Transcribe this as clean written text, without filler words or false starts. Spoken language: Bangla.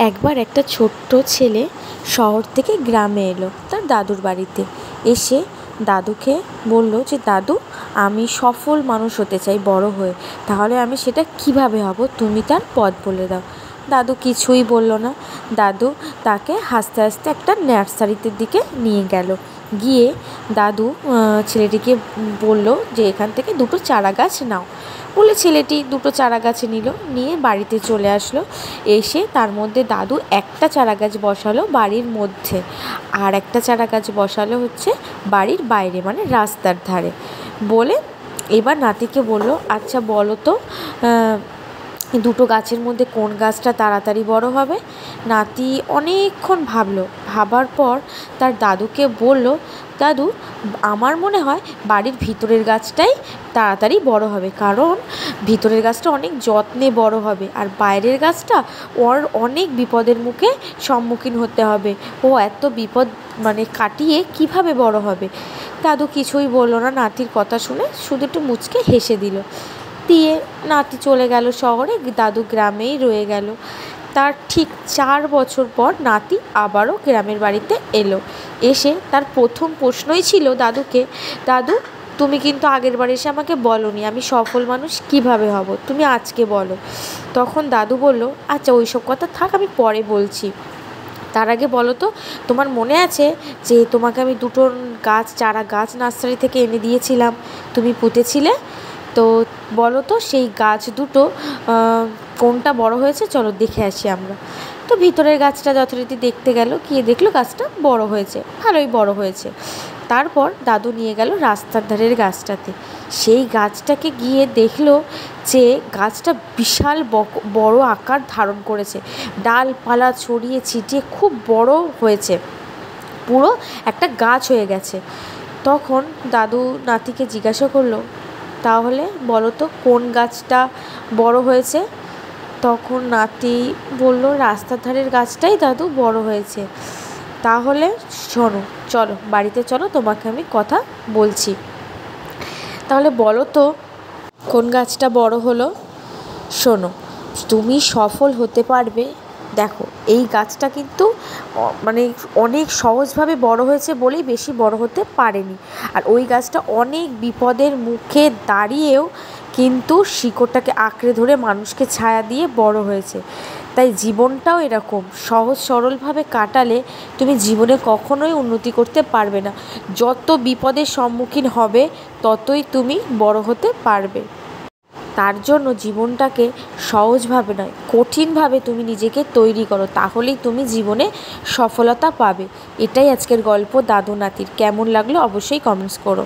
একবার একটা ছোট্ট ছেলে শহর থেকে গ্রামে এলো তার দাদুর বাড়িতে। এসে দাদুকে বলল যে, দাদু, আমি সফল মানুষ হতে চাই বড় হয়ে। তাহলে আমি সেটা কিভাবে হব, তুমি তার পথ বলে দাও। দাদু কিছুই বলল না। দাদু তাকে হাসতে হাসতে একটা নার্সারিতে দিকে নিয়ে গেল। গিয়ে দাদু ছেলেটিকে বলল যে, এখান থেকে দুটো চারা গাছ নাও। বলে ছেলেটি দুটো চারা গাছ নিল, নিয়ে বাড়িতে চলে আসলো। এসে তার মধ্যে দাদু একটা চারা গাছ বসালো বাড়ির মধ্যে, আর একটা চারা গাছ বসালো হচ্ছে বাড়ির বাইরে, মানে রাস্তার ধারে। বলে এবার নাতিকে বলল, আচ্ছা বলো তো দুটো গাছের মধ্যে কোন গাছটা তাড়াতাড়ি বড় হবে। নাতি অনেকক্ষণ ভাবলো, ভাবার পর তার দাদুকে বলল, দাদু, আমার মনে হয় বাড়ির ভিতরের গাছটাই তাড়াতাড়ি বড় হবে, কারণ ভিতরের গাছটা অনেক যত্নে বড় হবে, আর বাইরের গাছটা ওর অনেক বিপদের মুখে সম্মুখীন হতে হবে। ও এত বিপদ কাটিয়ে কিভাবে বড় হবে। দাদু কিছুই বলল না নাতির কথা শুনে, শুধু একটু মুচকে হেসে দিল। দিয়ে নাতি চলে গেল শহরে, দাদু গ্রামেই রয়ে গেল। তার ঠিক 4 বছর পর নাতি আবারও গ্রামের বাড়িতে এলো। এসে তার প্রথম প্রশ্নই ছিল দাদুকে, দাদু, তুমি কিন্তু আগের বার এসে আমাকে বলোনি আমি সফল মানুষ কিভাবে হব, তুমি আজকে বলো। তখন দাদু বলল, আচ্ছা ওইসব কথা থাক, আমি পরে বলছি। তার আগে বলো তো, তোমার মনে আছে যে তোমাকে আমি দুটো চারা গাছ নার্সারি থেকে এনে দিয়েছিলাম, তুমি পুঁতেছিলে? তো বলো তো সেই গাছ দুটো কোনটা বড় হয়েছে, চলো দেখে আসি আমরা। তো ভিতরের গাছটা যথারীতি দেখতে গেল, গিয়ে দেখলো গাছটা বড় হয়েছে, ভালোই বড় হয়েছে। তারপর দাদু নিয়ে গেল রাস্তার ধারের গাছটাতে। সেই গাছটাকে গিয়ে দেখলো যে গাছটা বিশাল বড় আকার ধারণ করেছে, ডালপালা ছড়িয়ে ছিটিয়ে খুব বড় হয়েছে, পুরো একটা গাছ হয়ে গেছে। তখন দাদু নাতিকে জিজ্ঞাসা করলো, তাহলে বলো তো কোন গাছটা বড় হয়েছে। তখন নাতি বলল, রাস্তার ধারের গাছটাই দাদু বড় হয়েছে। তাহলে শোনো, চলো বাড়িতে চলো, তোমাকে আমি কথা বলছি। তাহলে বলো তো কোন গাছটা বড় হলো। শোনো, তুমি সফল হতে পারবে, দেখো এই গাছটা কিন্তু অনেক সহজভাবে বড় হয়েছে বলেই বেশি বড় হতে পারেনি, আর ওই গাছটা অনেক বিপদের মুখে দাঁড়িয়েও কিন্তু শিকড়টাকে আঁকড়ে ধরে মানুষকে ছায়া দিয়ে বড় হয়েছে। তাই জীবনটাও এরকম সহজ সরলভাবে কাটালে তুমি জীবনে কখনোই উন্নতি করতে পারবে না। যত বিপদের সম্মুখীন হবে ততই তুমি বড় হতে পারবে। তার জন্য জীবনটাকে সহজভাবে নয়, কঠিনভাবে তুমি নিজেকে তৈরি করো, তাহলেই তুমি জীবনে সফলতা পাবে। এটাই আজকের গল্প দাদু নাতির। কেমন লাগলো অবশ্যই কমেন্টস করো।